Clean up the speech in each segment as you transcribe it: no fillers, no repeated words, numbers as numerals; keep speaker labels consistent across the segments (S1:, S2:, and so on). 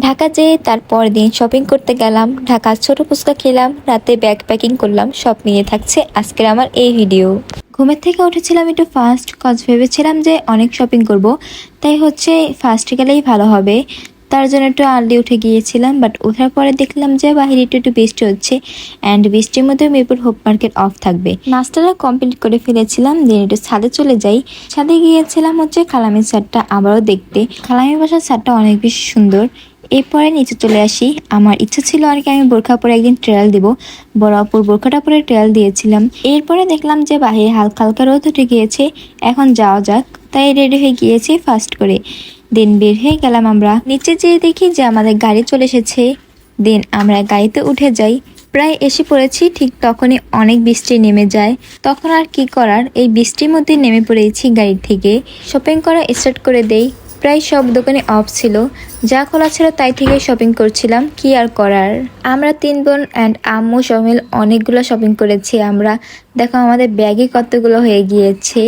S1: ঢাকা যেয়ে তারপর দিন শপিং করতে গেলাম, ঢাকার ছোট ফুচকা খেলাম, রাতে ব্যাগ প্যাকিং করলাম। সব নিয়ে থাকছে আজকের আমার এই ভিডিও। ঘুমের থেকে উঠেছিলাম একটু ফার্স্ট, কজ ভেবেছিলাম যে অনেক শপিং করব, তাই হচ্ছে ফার্স্ট গেলেই ভালো হবে। তার জন্য একটু আর্লি উঠে গিয়েছিলাম, বাট ওঠার পরে দেখলাম যে বাহিরে একটু একটু বৃষ্টি হচ্ছে অ্যান্ড বৃষ্টির মধ্যে মিরপুর হোপ মার্কেট অফ থাকবে। নাস্তাটা কমপ্লিট করে ফেলেছিলাম, দেন একটু ছাদে চলে যাই। ছাদে গিয়েছিলাম হচ্ছে খালামির ছাদটা আবারও দেখতে। খালামির বাসার ছাদটা অনেক বেশি সুন্দর। এরপরে নিচে চলে আসি। আমার ইচ্ছা ছিল আর কি আমি বোরখা পরে একদিন ট্রায়াল দিব, বড় আপুর বোরখাটা পরে ট্রায়াল দিয়েছিলাম। এরপরে দেখলাম যে বাহিরে হালকা হালকা রোদ উঠে গিয়েছে, এখন যাওয়া যাক, তাই রেডি হয়ে গিয়েছি ফার্স্ট করে। দেন বের হয়ে গেলাম আমরা। নিচে যেয়ে দেখি যে আমাদের গাড়ি চলে এসেছে। দেন আমরা গাড়িতে উঠে যাই। প্রায় এসে পড়েছি, ঠিক তখনই অনেক বৃষ্টি নেমে যায়। তখন আর কি করার, এই বৃষ্টির মধ্যে নেমে পড়েছি গাড়ি থেকে। শপিং করা স্টার্ট করে দেই। প্রায় সব দোকানে অফ ছিল, যা খোলা ছিল তাই থেকে শপিং করছিলাম, কি আর করার। আমরা 3 বোন অ্যান্ড আম্মু সমিল অনেকগুলো শপিং করেছি আমরা। দেখো আমাদের ব্যাগে কতগুলো হয়ে গিয়েছে।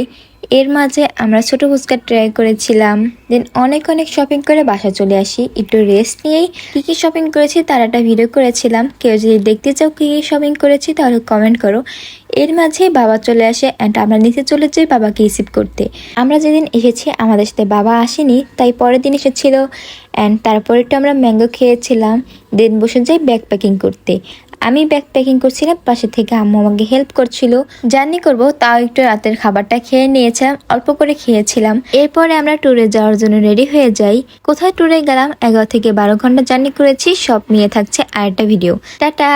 S1: এর মাঝে আমরা ছোট ফুচকা ট্রাই করেছিলাম। দেন অনেক অনেক শপিং করে বাসা চলে আসি। একটু রেস্ট নিয়েই কি কি শপিং করেছি তার একটা ভিডিও করেছিলাম। কেউ যদি দেখতে চাও কি কি শপিং করেছি তাহলে কমেন্ট করো। এর মাঝে বাবা চলে আসে অ্যান্ড আমরা নিচে চলে যাই বাবাকে রিসিভ করতে। আমরা যেদিন এসেছি আমাদের সাথে বাবা আসেনি, তাই পরের দিন এসেছিল অ্যান্ড তারপরে একটু আমরা ম্যাঙ্গো খেয়েছিলাম। দেন বসে যাই ব্যাগ প্যাকিং করতে। আমি ব্যাগ প্যাকিং করছিলাম, পাশে থেকে আম্মু আমাকে হেল্প করছিল। জার্নি করব তাও একটু রাতের খাবারটা খেয়ে নিয়েছিলাম, অল্প করে খেয়েছিলাম। এরপরে আমরা ট্যুরে যাওয়ার জন্য রেডি হয়ে যাই। কোথায় ট্যুরে গেলাম, 11 থেকে 12 ঘন্টা জার্নি করেছি। সব নিয়ে থাকছে আরেকটা ভিডিও। টাটা।